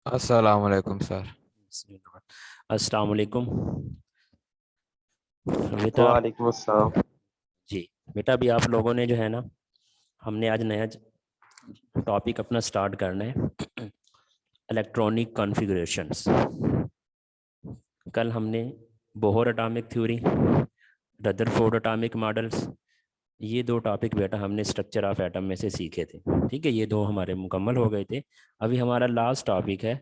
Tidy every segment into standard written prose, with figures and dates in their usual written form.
अस्सलाम वालेकुम सर। अस्सलाम वालेकुम बेटा। वालेकुम अस्सलाम। जी बेटा, अभी आप लोगों ने जो है ना, हमने आज नया टॉपिक अपना स्टार्ट करना है, इलेक्ट्रॉनिक कॉन्फ़िगरेशंस। कल हमने Bohr atomic theory, Rutherford atomic models, ये दो टॉपिक बेटा हमने स्ट्रक्चर ऑफ एटम में से सीखे थे। ठीक है, ये दो हमारे मुकम्मल हो गए थे। अभी हमारा लास्ट टॉपिक है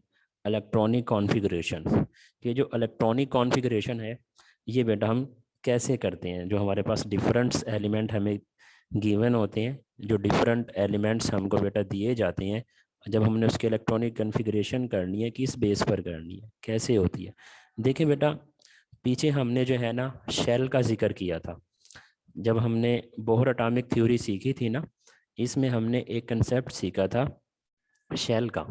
इलेक्ट्रॉनिक कॉन्फ़िगरेशन। ये जो इलेक्ट्रॉनिक कॉन्फ़िगरेशन है, ये बेटा हम कैसे करते हैं। जो हमारे पास डिफरेंट एलिमेंट हमें गिवन होते हैं, जो डिफरेंट एलिमेंट्स हमको बेटा दिए जाते हैं, जब हमने उसकी इलेक्ट्रॉनिक कॉन्फ़िगरेशन करनी है, किस बेस पर करनी है, कैसे होती है। देखिए बेटा, पीछे हमने जो है ना शेल का जिक्र किया था। जब हमने बोहर एटॉमिक थ्योरी सीखी थी ना, इसमें हमने एक कंसेप्ट सीखा था शेल का,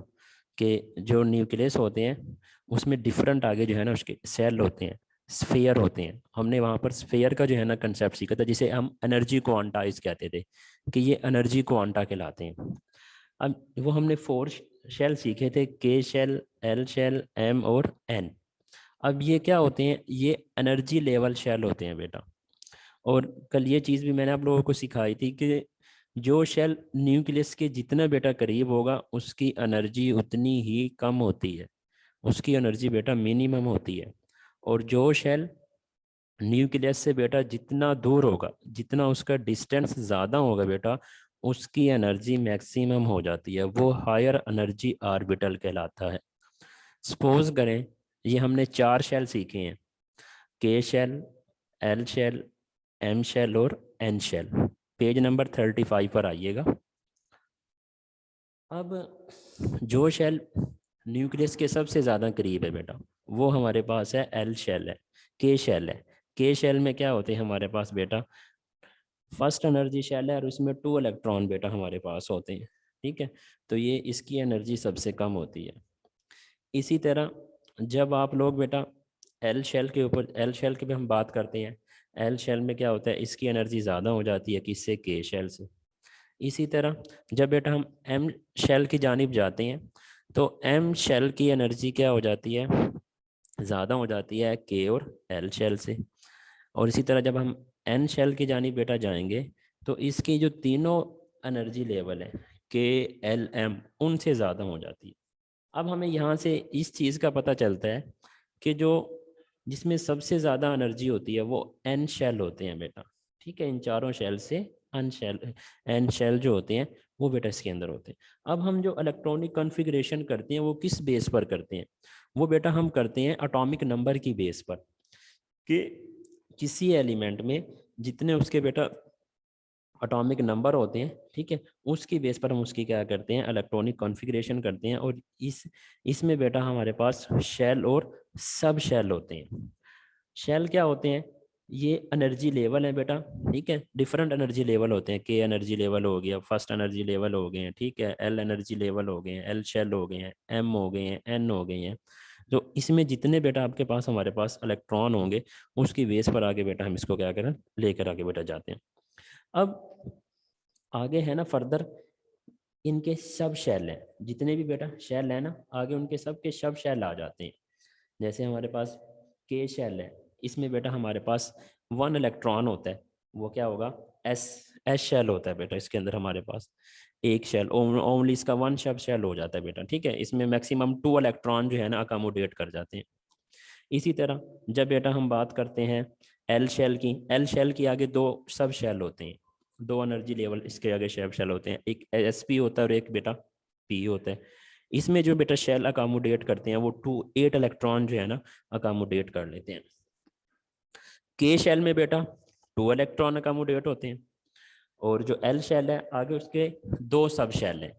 कि जो न्यूक्लियस होते हैं उसमें डिफरेंट आगे जो है ना उसके सेल होते हैं, स्फेयर होते हैं। हमने वहाँ पर स्फेयर का जो है ना कंसेप्ट सीखा था, जिसे हम एनर्जी क्वांटाइज कहते थे, कि ये एनर्जी क्वांटा कहलाते हैं। अब वो हमने फोर शेल सीखे थे, के शेल, एल शेल, एम और एन। अब ये क्या होते हैं, ये एनर्जी लेवल शेल होते हैं बेटा। और कल ये चीज़ भी मैंने आप लोगों को सिखाई थी कि जो शेल न्यूक्लियस के जितना बेटा करीब होगा, उसकी एनर्जी उतनी ही कम होती है, उसकी एनर्जी बेटा मिनिमम होती है। और जो शेल न्यूक्लियस से बेटा जितना दूर होगा, जितना उसका डिस्टेंस ज़्यादा होगा बेटा, उसकी एनर्जी मैक्सिमम हो जाती है, वो हायर एनर्जी ऑर्बिटल कहलाता है। सपोज करें, ये हमने चार शेल सीखे हैं, K shell, L shell, M shell और एन शेल। पेज नंबर 35 पर आइएगा। अब जो शेल न्यूक्लियस के सबसे ज़्यादा करीब है बेटा, वो हमारे पास है एल शेल है, के शेल है। के शेल में क्या होते हैं हमारे पास बेटा, फर्स्ट एनर्जी शेल है और उसमें 2 इलेक्ट्रॉन बेटा हमारे पास होते हैं। ठीक है, तो ये इसकी एनर्जी सबसे कम होती है। इसी तरह जब आप लोग बेटा एल शेल के ऊपर, एल शेल की भी हम बात करते हैं, एल शेल में क्या होता है, इसकी एनर्जी ज़्यादा हो जाती है किससे, के शेल से। इसी तरह जब बेटा हम एम शेल की जानिब जाते हैं, तो एम शेल की एनर्जी क्या हो जाती है, ज़्यादा हो जाती है के और एल शेल से। और इसी तरह जब हम एन शेल की जानिब बेटा जाएंगे, तो इसकी जो तीनों एनर्जी लेवल है, के, एल, एम, उनसे ज़्यादा हो जाती है। अब हमें यहाँ से इस चीज़ का पता चलता है कि जो जिसमें सबसे ज़्यादा एनर्जी होती है वो एन शेल होते हैं बेटा। ठीक है, इन चारों शेल से एन शेल जो होते हैं वो बेटा इसके अंदर होते हैं। अब हम जो इलेक्ट्रॉनिक कॉन्फ़िगरेशन करते हैं वो किस बेस पर करते हैं, वो बेटा हम करते हैं एटॉमिक नंबर की बेस पर, कि किसी एलिमेंट में जितने उसके बेटा एटॉमिक नंबर होते हैं, ठीक है, उसकी बेस पर हम उसकी क्या करते हैं, इलेक्ट्रॉनिक कॉन्फ़िगरेशन करते हैं। और इसमें बेटा हमारे पास शेल और सब शेल होते हैं। शेल क्या होते हैं, ये एनर्जी लेवल है बेटा। ठीक है, डिफरेंट एनर्जी लेवल होते हैं, के एनर्जी लेवल हो गया, फर्स्ट एनर्जी लेवल हो गए हैं, ठीक है, एल एनर्जी लेवल हो गए हैं, एल शेल हो गए हैं, एम हो गए हैं, एन हो गए हैं। तो इसमें जितने बेटा आपके पास हमारे पास इलेक्ट्रॉन होंगे, उसकी बेस पर आगे बेटा हम इसको क्या करें, लेकर आगे बेटा जाते हैं। अब आगे है ना फर्दर, इनके सब शेल हैं, जितने भी बेटा शेल है ना, आगे उनके सब के सब शेल आ जाते हैं। जैसे हमारे पास के शेल है, इसमें बेटा हमारे पास 1 इलेक्ट्रॉन होता है, वो क्या होगा, एस एस शेल होता है बेटा। इसके अंदर हमारे पास एक शेल ओनली, इसका 1 सब शेल हो जाता है बेटा। ठीक है, इसमें मैक्सिमम 2 इलेक्ट्रॉन जो है ना अकोमोडेट कर जाते हैं। इसी तरह जब बेटा हम बात करते हैं एल शेल की, एल शेल की आगे 2 सब शेल होते हैं, 2 एनर्जी लेवल इसके आगे सब शेल होते हैं, एक एस पी होता है और एक बेटा पी होता है। इसमें जो बेटा शेल अकोमोडेट करते हैं वो 8 इलेक्ट्रॉन जो है ना अकोमोडेट कर लेते हैं। के शेल में बेटा 2 इलेक्ट्रॉन अकोमोडेट होते हैं। और जो एल शेल है आगे उसके 2 सब शेल हैं,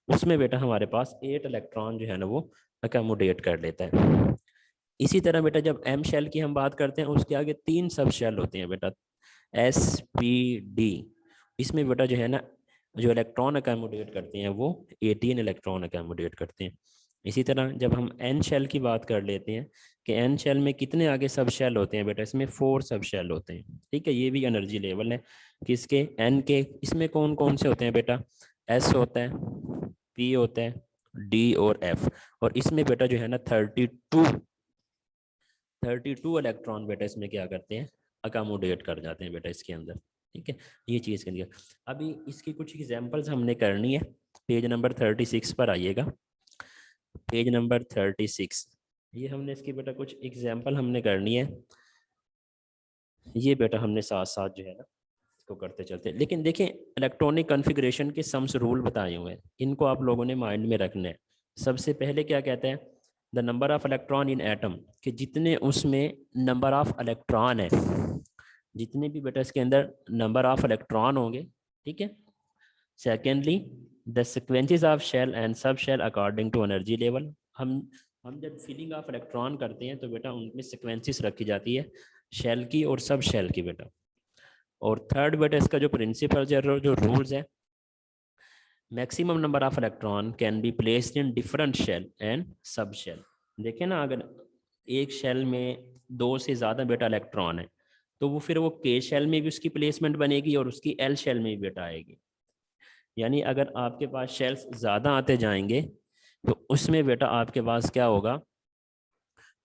उसमें बेटा हमारे पास 8 इलेक्ट्रॉन जो है ना वो अकोमोडेट कर लेता है। इसी तरह बेटा जब एम शेल की हम बात करते हैं, उसके आगे 3 सब शेल होते हैं बेटा, एस, पी, डी। इसमें बेटा जो है ना, जो इलेक्ट्रॉन अकोमोडेट करते हैं वो 18 इलेक्ट्रॉन अकोमोडेट करते हैं। इसी तरह जब हम एन शेल की बात कर लेते हैं कि एन शेल में कितने आगे सब शेल होते हैं बेटा, इसमें 4 सब शेल होते हैं। ठीक है, ये भी एनर्जी लेवल है किसके, एन के। इसमें कौन कौन से होते हैं बेटा, एस होता है, पी होता है, डी और एफ, और इसमें बेटा जो है ना 32 इलेक्ट्रॉन बेटा इसमें क्या करते हैं, अकोमोडेट कर जाते हैं बेटा इसके अंदर। ठीक है, ये चीज़ के लिए अभी इसकी कुछ एग्जांपल्स हमने करनी है। पेज नंबर 36 पर आइएगा, पेज नंबर 36, ये हमने इसकी बेटा कुछ एग्जांपल हमने करनी है। ये बेटा हमने साथ साथ जो है ना इसको करते चलते, लेकिन देखें इलेक्ट्रॉनिक कॉन्फ़िगरेशन के सम्स रूल बताए हुए हैं, इनको आप लोगों ने माइंड में रखना है। सबसे पहले क्या कहते हैं, the number of electron in atom, कि जितने उसमें नंबर ऑफ इलेक्ट्रॉन है, जितने भी बेटा इसके अंदर नंबर ऑफ इलेक्ट्रॉन होंगे। ठीक है, secondly the sequences of shell and sub shell according to energy level, हम जब फिलिंग ऑफ इलेक्ट्रॉन करते हैं तो बेटा उनमें सिक्वेंसेस रखी जाती है शेल की और सब शेल की बेटा। और थर्ड बेटा इसका जो प्रिंसिपल जो रूल्स है, maximum number of electron can be placed in different shell and sub shell. देखें ना, अगर एक शेल में 2 से ज़्यादा बेटा इलेक्ट्रॉन है तो वो फिर वो के शेल में भी उसकी प्लेसमेंट बनेगी और उसकी एल शेल में भी बेटा आएगी। यानी अगर आपके पास शेल्स ज़्यादा आते जाएंगे तो उसमें बेटा आपके पास क्या होगा,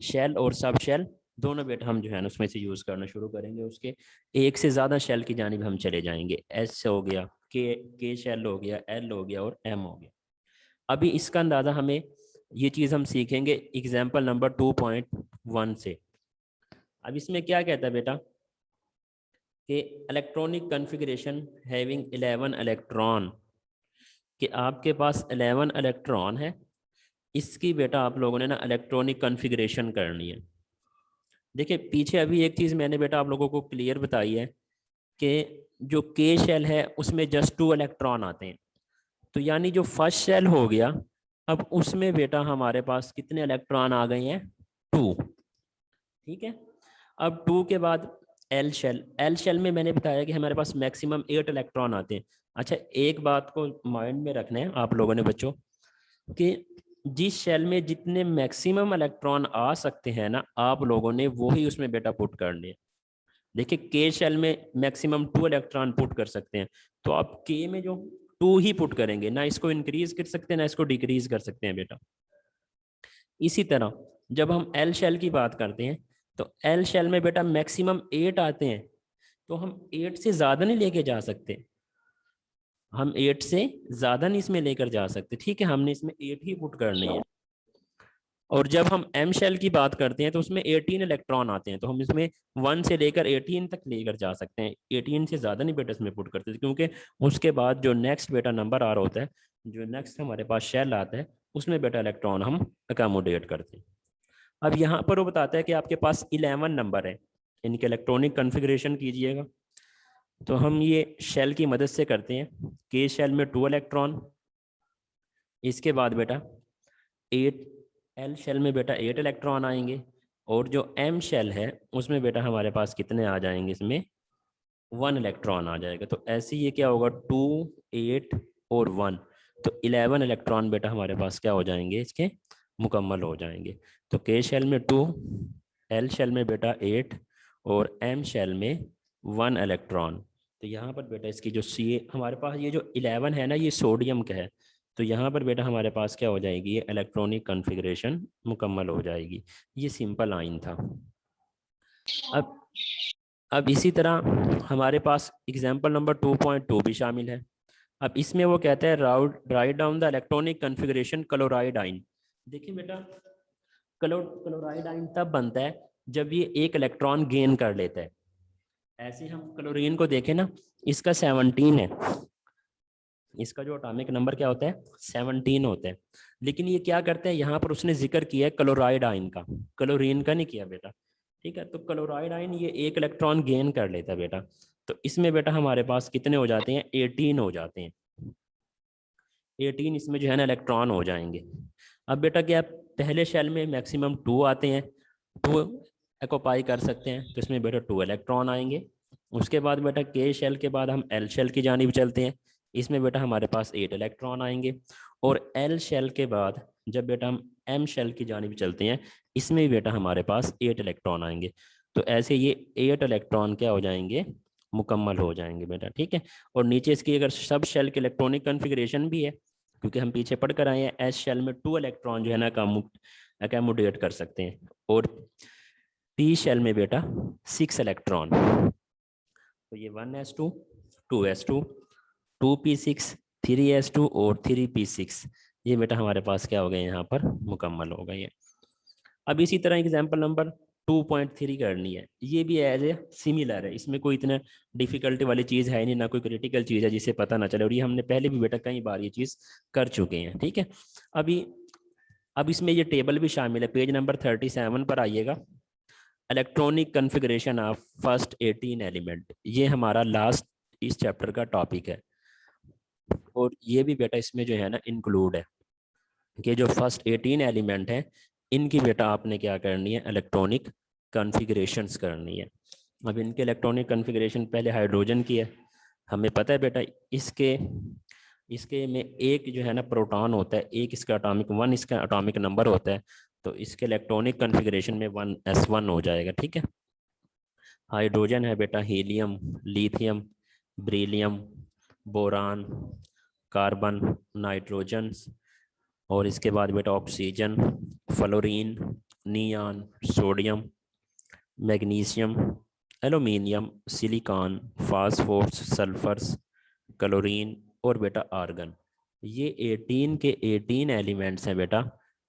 शेल और सब शेल दोनों बेटा हम जो है ना उसमें से यूज़ करना शुरू करेंगे, उसके एक से ज़्यादा शेल की जानिब हम चले जाएंगे। एस हो गया, के शेल हो गया, एल हो गया और एम हो गया। अभी इसका अंदाज़ा हमें ये चीज़ हम सीखेंगे एग्जाम्पल नंबर 2.1 से। अब इसमें क्या कहता है बेटा कि इलेक्ट्रॉनिक कॉन्फ़िगरेशन हैविंग 11 इलेक्ट्रॉन, कि आपके पास 11 इलेक्ट्रॉन है, इसकी बेटा आप लोगों ने ना इलेक्ट्रॉनिक कॉन्फ़िगरेशन करनी है। देखिए पीछे अभी एक चीज़ मैंने बेटा आप लोगों को क्लियर बताई है कि जो के शेल है उसमें जस्ट 2 इलेक्ट्रॉन आते हैं, तो यानी जो फर्स्ट शेल हो गया, अब उसमें बेटा हमारे पास कितने इलेक्ट्रॉन आ गए हैं, 2। ठीक है, अब 2 के बाद एल शेल में मैंने बताया कि हमारे पास मैक्सिमम 8 इलेक्ट्रॉन आते हैं। अच्छा, एक बात को माइंड में रखना है आप लोगों ने बच्चों, कि जिस शेल में जितने मैक्सिमम इलेक्ट्रॉन आ सकते हैं ना, आप लोगों ने वो ही उसमें बेटा पुट करने हैं। देखिए के शेल में मैक्सिमम 2 इलेक्ट्रॉन पुट कर सकते हैं, तो आप के में जो 2 ही पुट करेंगे, ना इसको इंक्रीज कर सकते हैं ना इसको डिक्रीज कर सकते हैं बेटा। इसी तरह जब हम एल शेल की बात करते हैं तो एल शेल में बेटा मैक्सिमम 8 आते हैं, तो हम 8 से ज़्यादा नहीं लेके जा सकते, हम 8 से ज़्यादा नहीं इसमें लेकर जा सकते। ठीक है, हमने इसमें 8 ही पुट करने हैं। और जब हम एम शेल की बात करते हैं तो उसमें 18 इलेक्ट्रॉन आते हैं, तो हम इसमें 1 से लेकर 18 तक लेकर जा सकते हैं। 18 से ज़्यादा नहीं बेटा इसमें पुट करते, क्योंकि उसके बाद जो नेक्स्ट बेटा नंबर आ रहा होता है, जो नेक्स्ट हमारे पास शेल आता है, उसमें बेटा इलेक्ट्रॉन हम अकोमोडेट करते हैं। अब यहाँ पर वो बताता है कि आपके पास 11 नंबर है, इनके इलेक्ट्रॉनिक कॉन्फ़िगरेशन कीजिएगा। तो हम ये शेल की मदद से करते हैं। के शेल में 2 इलेक्ट्रॉन, इसके बाद बेटा 8, एल शेल में बेटा 8 इलेक्ट्रॉन आएंगे, और जो एम शेल है उसमें बेटा हमारे पास कितने आ जाएंगे, इसमें 1 इलेक्ट्रॉन आ जाएगा। तो ऐसे ये क्या होगा, 2, 8 और 1, तो 11 इलेक्ट्रॉन बेटा हमारे पास क्या हो जाएंगे, इसके मुकम्मल हो जाएंगे। तो के शेल में 2, एल शेल में बेटा 8 और एम शेल में 1 इलेक्ट्रॉन। तो यहाँ पर बेटा इसकी जो सी हमारे पास ये जो 11 है ना, ये सोडियम का है, तो यहाँ पर बेटा हमारे पास क्या हो जाएगी, ये इलेक्ट्रॉनिक कॉन्फ़िगरेशन मुकम्मल हो जाएगी। ये सिंपल आइन था। अब इसी तरह हमारे पास एग्जाम्पल नंबर 2.2 भी शामिल है। अब इसमें वो कहते हैं write down the electronic configuration chloride आइन। देखिए बेटा क्लोराइड आइन तब बनता है जब ये एक इलेक्ट्रॉन गेन कर लेता है। ऐसे हम क्लोरीन को देखें ना, इसका 17 है, इसका जो एटॉमिक नंबर क्या होता है, 17 होता है। लेकिन ये क्या करते हैं, यहाँ पर उसने जिक्र किया है क्लोराइड आइन का, क्लोरीन का नहीं किया बेटा। ठीक है, तो क्लोराइड आइन ये एक इलेक्ट्रॉन गेन कर लेता है बेटा, तो इसमें बेटा हमारे पास कितने हो जाते हैं, 18 हो जाते हैं। 18 इसमें जो है ना इलेक्ट्रॉन हो जाएंगे। अब बेटा क्या, पहले शेल में मैक्सिमम 2 आते हैं, 2 एक्यूपाई कर सकते हैं, तो इसमें बेटा 2 इलेक्ट्रॉन आएंगे। उसके बाद बेटा के शेल के बाद हम एल शेल की जानिब चलते हैं, इसमें बेटा हमारे पास 8 इलेक्ट्रॉन आएंगे। और एल शेल के बाद जब बेटा हम एम शेल की जानिब चलते हैं, इसमें भी बेटा हमारे पास 8 इलेक्ट्रॉन आएंगे। तो ऐसे ये 8 इलेक्ट्रॉन क्या हो जाएंगे, मुकम्मल हो जाएंगे बेटा। ठीक है, और नीचे इसकी अगर सब शेल के इलेक्ट्रॉनिक कॉन्फ़िगरेशन भी है, क्योंकि हम पीछे पढ़ कर आए हैं एस शेल में 2 इलेक्ट्रॉन जो है ना अकोमोडेट कर सकते हैं, और पी शेल में बेटा 6 इलेक्ट्रॉन। तो ये 1s2, 2s2, 2p6, 3s2 और 3p6, ये बेटा हमारे पास क्या हो गए यहाँ पर मुकम्मल हो गए हैं। अब इसी तरह एग्जाम्पल नंबर 2.3 करनी है, ये भी एज ए सिमिलर है, इसमें कोई इतना डिफिकल्टी वाली चीज़ है नहीं, ना कोई क्रिटिकल चीज़ है जिसे पता ना चले, और ये हमने पहले भी बेटा कई बार ये चीज़ कर चुके हैं। ठीक है, अब इसमें ये टेबल भी शामिल है, पेज नंबर 37 पर आइएगा। Electronic configuration of first 18 element, ये हमारा लास्ट इस चैप्टर का टॉपिक है, और ये भी बेटा इसमें जो है ना इंक्लूड है कि जो फर्स्ट 18 एलिमेंट हैं इनकी बेटा आपने क्या करनी है, इलेक्ट्रॉनिक कॉन्फ़िगरेशंस करनी है। अब इनके इलेक्ट्रॉनिक कॉन्फ़िगरेशन पहले हाइड्रोजन की है, हमें पता है बेटा इसके में एक जो है ना प्रोटॉन होता है, एक इसका एटॉमिक 1 इसका एटॉमिक नंबर होता है, तो इसके इलेक्ट्रॉनिक कॉन्फ़िगरेशन में 1s1 हो जाएगा। ठीक है, हाइड्रोजन है बेटा helium, lithium, beryllium, boron, carbon, nitrogen, और इसके बाद बेटा oxygen, fluorine, neon, sodium, magnesium, aluminium, silicon, phosphorus, sulphurs, chlorine और बेटा आर्गन। ये 18 के 18 एलिमेंट्स हैं बेटा,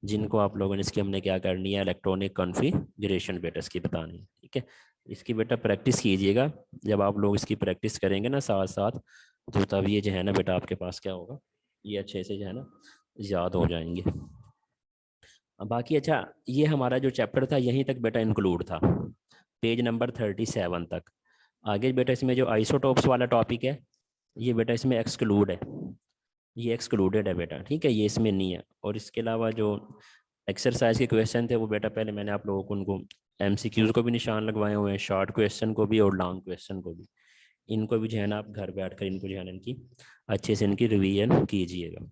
जिनको आप लोगों ने इसकी हमने क्या करनी है, इलेक्ट्रॉनिक कॉन्फ़िगरेशन बेटा इसकी बतानी है। ठीक है, इसकी बेटा प्रैक्टिस कीजिएगा, जब आप लोग इसकी प्रैक्टिस करेंगे ना साथ साथ, तो तब ये जो है ना बेटा आपके पास क्या होगा, ये अच्छे से जो है ना याद हो जाएंगे। बाकी अच्छा, ये हमारा जो चैप्टर था यहीं तक बेटा इंक्लूड था, पेज नंबर 37 तक। आगे बेटा इसमें जो आइसोटोप्स वाला टॉपिक है, ये बेटा इसमें एक्सक्लूड है, ये एक्सक्लूडेड है बेटा। ठीक है, ये इसमें नहीं है। और इसके अलावा जो एक्सरसाइज के क्वेश्चन थे वो बेटा पहले मैंने आप लोगों को उनको MCQs को भी निशान लगवाए हुए हैं, शॉर्ट क्वेश्चन को भी और लॉन्ग क्वेश्चन को भी। इनको भी जो है ना आप घर बैठ कर इनको जो है ना इनकी अच्छे से इनकी रिवीजन कीजिएगा।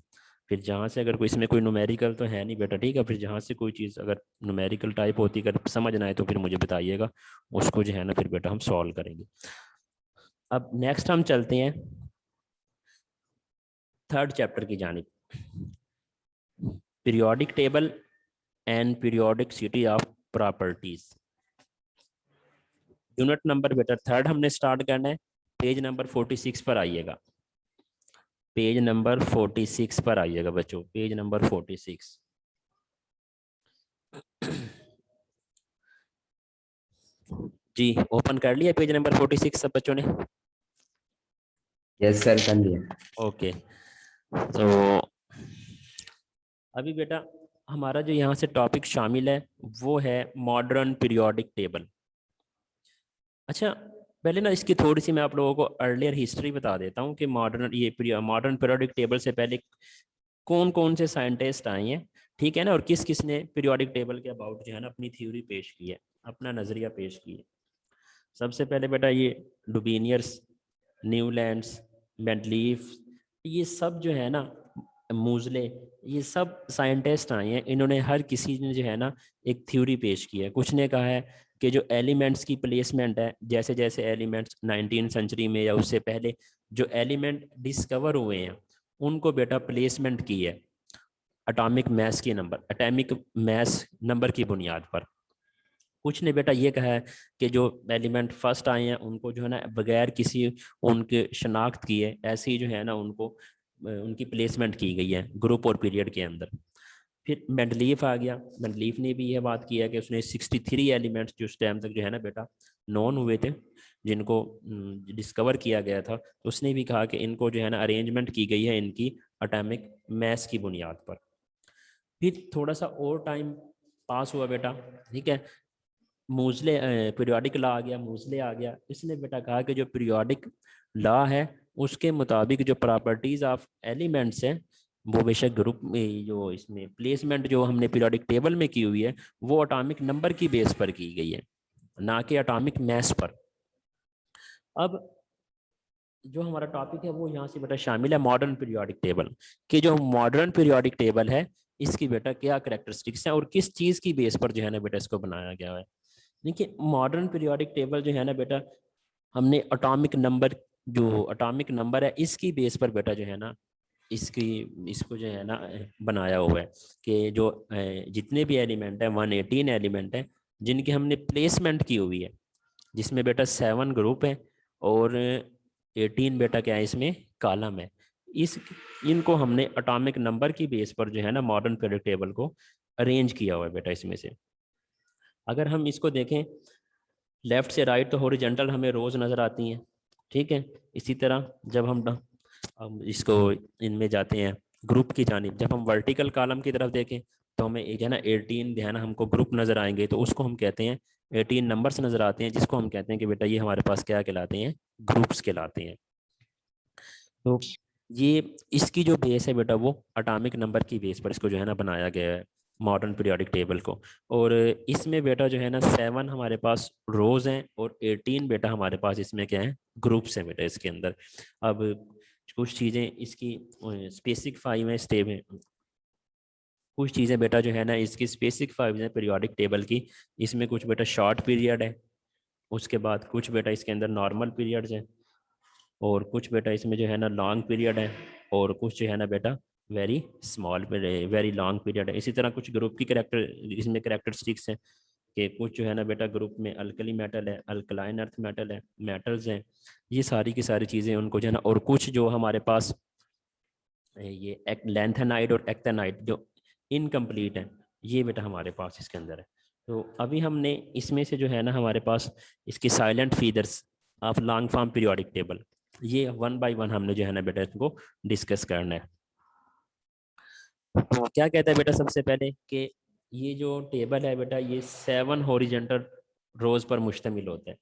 फिर जहाँ से अगर कोई इसमें कोई न्यूमेरिकल तो है नहीं बेटा, ठीक है, फिर जहाँ से कोई चीज़ अगर न्यूमेरिकल टाइप होती अगर समझ ना आए तो फिर मुझे बताइएगा, उसको जो है ना फिर बेटा हम सॉल्व करेंगे। अब नेक्स्ट हम चलते हैं थर्ड चैप्टर की जानिब, periodic table and periodicity of properties. Unit number बेटा थर्ड हमने स्टार्ट करना है, पेज नंबर 46 पर आइएगा, पेज नंबर 46 पर आइएगा बच्चों, पेज नंबर 46। जी ओपन कर लिया पेज नंबर 46 सब बच्चों ने? यस सर, कर लिया। ओके, तो अभी बेटा हमारा जो यहाँ से टॉपिक शामिल है वो है मॉडर्न पीरियोडिक टेबल। अच्छा, पहले ना इसकी थोड़ी सी मैं आप लोगों को अर्लियर हिस्ट्री बता देता हूँ कि मॉडर्न पीरियोडिक टेबल से पहले कौन कौन से साइंटिस्ट आए हैं, ठीक है ना, और किस किस ने पीरियोडिक टेबल के अबाउट जो है ना अपनी थ्योरी पेश की है, अपना नज़रिया पेश की है। सबसे पहले बेटा ये डुबिनियर्स, न्यूलैंड्स, मेंडलीफ, ये सब जो है ना, मूजले, ये सब साइंटिस्ट आए हैं, इन्होंने हर किसी ने जो है ना एक थ्योरी पेश की है। कुछ ने कहा है कि जो एलिमेंट्स की प्लेसमेंट है, जैसे जैसे एलिमेंट्स 19 सेंचुरी में या उससे पहले जो एलिमेंट डिस्कवर हुए हैं उनको बेटा प्लेसमेंट की है एटॉमिक मैस नंबर की बुनियाद पर। कुछ ने बेटा ये कहा है कि जो एलिमेंट फर्स्ट आए हैं उनको जो है ना बगैर किसी उनके शनाख्त किए ऐसे ही जो है ना उनको उनकी प्लेसमेंट की गई है ग्रुप और पीरियड के अंदर। फिर मेंडलीफ आ गया, मेंडलीफ ने भी यह बात की है कि उसने 63 एलिमेंट्स जो उस टाइम तक जो है ना बेटा नॉन हुए थे, जिनको डिस्कवर किया गया था, तो उसने भी कहा कि इनको जो है ना अरेंजमेंट की गई है इनकी एटॉमिक मैस की बुनियाद पर। फिर थोड़ा सा और टाइम पास हुआ बेटा, ठीक है, मूजले पीरियोडिक लॉ आ गया, मूजले आ गया, इसने बेटा कहा कि जो पीरियोडिक लॉ है उसके मुताबिक जो प्रॉपर्टीज़ ऑफ एलिमेंट्स हैं वो बेशक ग्रुप में जो इसमें प्लेसमेंट जो हमने पीरियोडिक टेबल में की हुई है वो एटॉमिक नंबर की बेस पर की गई है, ना कि एटॉमिक मैस पर। अब जो हमारा टॉपिक है वो यहाँ से बेटा शामिल है मॉडर्न पीरियोडिक टेबल, कि जो मॉडर्न पीरियोडिक टेबल है इसकी बेटा क्या कैरेक्टरिस्टिक्स हैं और किस चीज़ की बेस पर जो है ना बेटा इसको बनाया गया है। देखिए मॉडर्न पीरियोडिक टेबल जो है ना बेटा, हमने एटॉमिक नंबर जो एटॉमिक नंबर है इसकी बेस पर बेटा जो है ना इसको जो है ना बनाया हुआ है कि जो जितने भी एलिमेंट है 118 एलिमेंट है जिनकी हमने प्लेसमेंट की हुई है, जिसमें बेटा 7 ग्रुप है और 18 बेटा क्या है इसमें कॉलम है। इस इनको हमने एटॉमिक नंबर की बेस पर जो है ना मॉडर्न पीरियोडिक टेबल को अरेंज किया हुआ है बेटा। इसमें से अगर हम इसको देखें लेफ्ट से राइट तो हॉरिजॉन्टल हमें रोज नज़र आती हैं, ठीक है। इसी तरह जब हम इसको इनमें जाते हैं ग्रुप की जानिब, जब हम वर्टिकल कॉलम की तरफ देखें तो हमें एक है ना 18 है ना हमको ग्रुप नज़र आएंगे, तो उसको हम कहते हैं 18 नंबर्स नज़र आते हैं, जिसको हम कहते हैं कि बेटा ये हमारे पास क्या कहलाते हैं, ग्रुप्स कहलाते हैं। तो ये इसकी जो बेस है बेटा वो एटॉमिक नंबर की बेस पर इसको जो है ना बनाया गया है मॉडर्न पीरियोडिक टेबल को। और इसमें बेटा जो है ना 7 हमारे पास रोज हैं और 18 बेटा हमारे पास इसमें क्या है, ग्रुप्स हैं बेटा इसके अंदर। अब कुछ चीज़ें इसकी स्पेसिफाई में स्टेप है, कुछ चीज़ें बेटा जो है ना इसकी स्पेसिफाई है पीरियोडिक टेबल की। इसमें कुछ बेटा शॉर्ट पीरियड है, उसके बाद कुछ बेटा इसके अंदर नॉर्मल पीरियड्स हैं, और कुछ बेटा इसमें जो है ना लॉन्ग पीरियड है, और कुछ जो है ना बेटा very small very long period है। इसी तरह कुछ ग्रुप की करेक्टर इसमें करेक्टरिस्टिक्स हैं कि कुछ जो है ना बेटा ग्रुप में अल्कली मेटल है, अल्कलाइन अर्थ मेटल है, मेटल्स हैं, ये सारी की सारी चीज़ें उनको जो है ना। और कुछ जो हमारे पास ये लेंथेनाइड और एक्टेनाइड जो इनकम्प्लीट है, ये बेटा हमारे पास इसके अंदर है। तो अभी हमने इसमें से जो है ना हमारे पास इसकी salient features of long form periodic table, ये 1 बाय 1 हमने जो है ना बेटा इनको डिस्कस करना है। तो क्या कहता है बेटा सबसे पहले कि ये जो टेबल है बेटा ये 7 हॉरिजॉन्टल रोज पर मुश्तमिल होता है,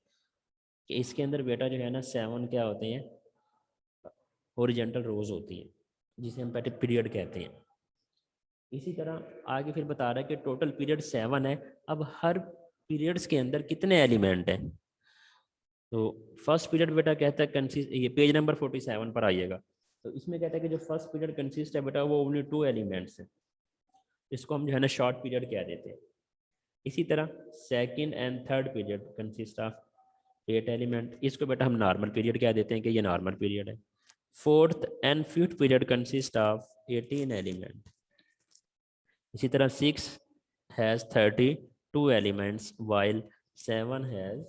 कि इसके अंदर बेटा जो है ना 7 क्या होते हैं, हॉरिजॉन्टल रोज होती हैं, जिसे हम पहले पीरियड कहते हैं। इसी तरह आगे फिर बता रहा है कि टोटल पीरियड 7 है। अब हर पीरियड्स के अंदर कितने एलिमेंट हैं, तो फर्स्ट पीरियड बेटा कहता है कंसिस्ट, ये पेज नंबर 47 पर आइएगा। तो इसमें कहता है कि जो फर्स्ट पीरियड कंसिस्ट है बेटा वो ओनली 2 एलिमेंट्स है, इसको हम जो है ना शॉर्ट पीरियड कह देते हैं। इसी तरह second and third period consist of 8 element, इसको बेटा हम नॉर्मल पीरियड कह देते हैं कि ये नॉर्मल पीरियड है। Fourth and fifth period consist of 18 element. इसी तरह 6 has 32 elements while 7 has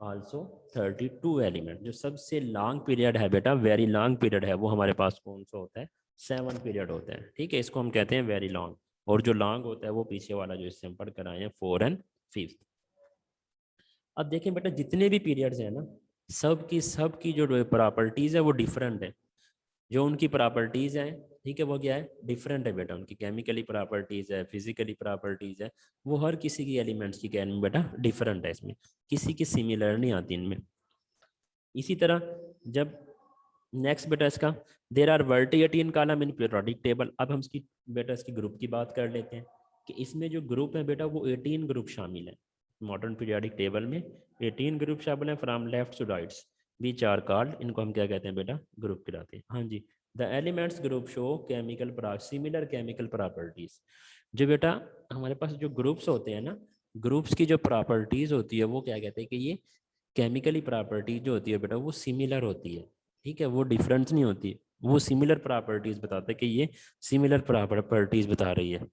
also 32 element. जो सबसे लॉन्ग पीरियड है बेटा, वेरी लॉन्ग पीरियड है, वो हमारे पास कौन सा होता है, 7 पीरियड होता है, ठीक है। इसको हम कहते हैं वेरी लॉन्ग। और जो लॉन्ग होता है वो पीछे वाला जो इससे हम पढ़ कर आए हैं 4 एंड 5। अब देखें बेटा जितने भी पीरियड्स हैं ना, सब की जो प्रॉपर्टीज़ है वो डिफरेंट है। जो उनकी प्रॉपर्टीज़ हैं, ठीक है, वो क्या है, डिफरेंट है बेटा। उनकी केमिकली प्रॉपर्टीज़ है, फिजिकली प्रॉपर्टीज़ है, वो हर किसी की एलिमेंट्स की क्या है बेटा डिफरेंट है, इसमें किसी की सिमिलर नहीं आती इनमें। इसी तरह जब नेक्स्ट बेटा इसका देर आर वर्टी 18 कॉलम इन पीरियोडिक टेबल। अब हम इसकी बेटा इसकी ग्रुप की बात कर लेते हैं कि इसमें जो ग्रुप है बेटा वो 18 ग्रुप शामिल है। मॉडर्न पीरियोडिक टेबल में 18 ग्रुप शामिल है from left to rights, which are called, इनको हम क्या कहते हैं बेटा, ग्रुप कहलाते हैं। हाँ जी, the elements group show chemical similar chemical properties. जो बेटा हमारे पास जो ग्रुप्स होते हैं ना, ग्रुप्स की जो प्रॉपर्टीज होती है वो क्या कहते हैं कि ये केमिकली प्रॉपर्टीज जो होती है बेटा वो सिमिलर होती है, ठीक है, वो डिफरेंस नहीं होती, वो सिमिलर प्रॉपर्टीज बताते हैं कि ये सिमिलर प्रॉपर्टीज बता रही है।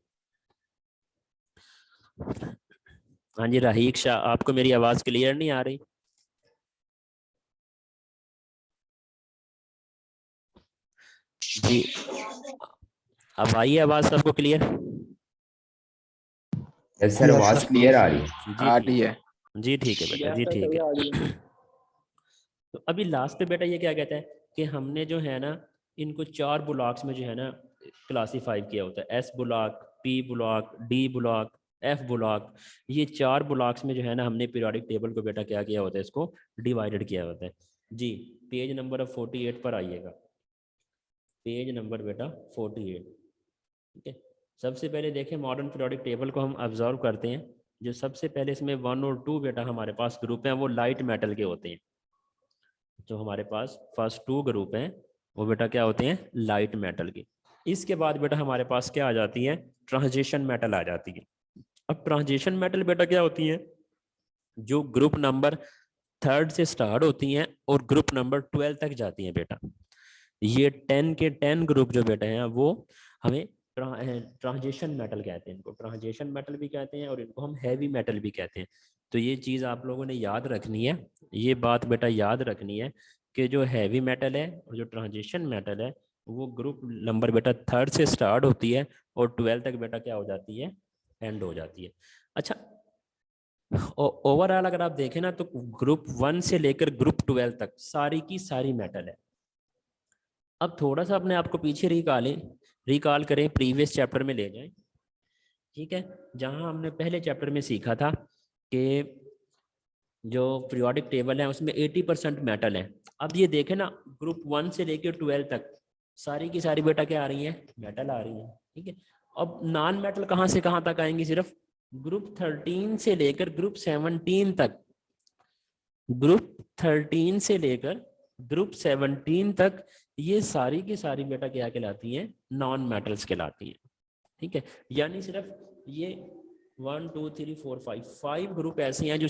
हाँ जी राहीक शाह, आपको मेरी आवाज क्लियर नहीं आ रही? जी अब आई है आवाज सबको क्लियर? यस सर, यस आवाज सर, क्लियर आ रही है। जी आ ठीक रही है, है। जी ठीक है बेटा, जी ठीक है। तो अभी लास्ट पे बेटा ये क्या कहता है कि हमने जो है ना इनको 4 ब्लॉक्स में जो है ना क्लासीफाई किया होता है, S block, P block, D block, F block. ये 4 ब्लॉक्स में जो है ना हमने पीरियोडिक टेबल को बेटा क्या किया होता है, इसको डिवाइडेड किया होता है। जी पेज नंबर 48 पर आइएगा, पेज नंबर बेटा 48, ठीक है। सबसे पहले देखें मॉडर्न पीरियोडिक टेबल को हम ऑब्जर्व करते हैं। जो सबसे पहले इसमें 1 और 2 बेटा हमारे पास ग्रुप हैं वो लाइट मेटल के होते हैं। जो हमारे पास फर्स्ट 2 ग्रुप हैं वो बेटा क्या होते हैं, लाइट मेटल की। इसके बाद बेटा हमारे पास क्या आ जाती है, ट्रांजिशन मेटल आ जाती है। अब ट्रांजिशन मेटल बेटा क्या होती है, जो ग्रुप नंबर 3 से स्टार्ट होती हैं और ग्रुप नंबर 12 तक जाती हैं बेटा। ये 10 के 10 ग्रुप जो बेटा हैं वो हमें ट्रांजिशन मेटल कहते हैं, इनको ट्रांजिशन मेटल भी कहते हैं और इनको हम हैवी मेटल भी कहते हैं। तो ये चीज़ आप लोगों ने याद रखनी है, ये बात बेटा याद रखनी है कि जो हैवी मेटल है और जो ट्रांजिशन मेटल है वो ग्रुप नंबर बेटा 3rd से स्टार्ट होती है और 12 तक बेटा क्या हो जाती है, एंड हो जाती है। अच्छा, ओवरऑल अगर आप देखें ना तो ग्रुप 1 से लेकर ग्रुप 12 तक सारी की सारी मेटल है। अब थोड़ा सा अपने आप को पीछे रिकॉल करें, प्रीवियस चैप्टर में ले जाएं, ठीक है, जहां हमने पहले चैप्टर में सीखा था कि जो पीरियोडिक टेबल है उसमें 80% मेटल है। अब ये देखें ना, ग्रुप 1 से लेकर 12 तक सारी की सारी बेटा क्या आ रही है, मेटल आ रही है, ठीक है। अब नॉन मेटल कहाँ से कहाँ तक आएंगी, सिर्फ ग्रुप 13 से लेकर ग्रुप 17 तक, ग्रुप 13 से लेकर ग्रुप 17 तक ये सारी की सारी बेटा क्या कहलाती है, नॉन मेटल्स कहलाती है, ठीक है। यानी सिर्फ ये 1 2 3 4 5 ग्रुप ऐसे हैं जो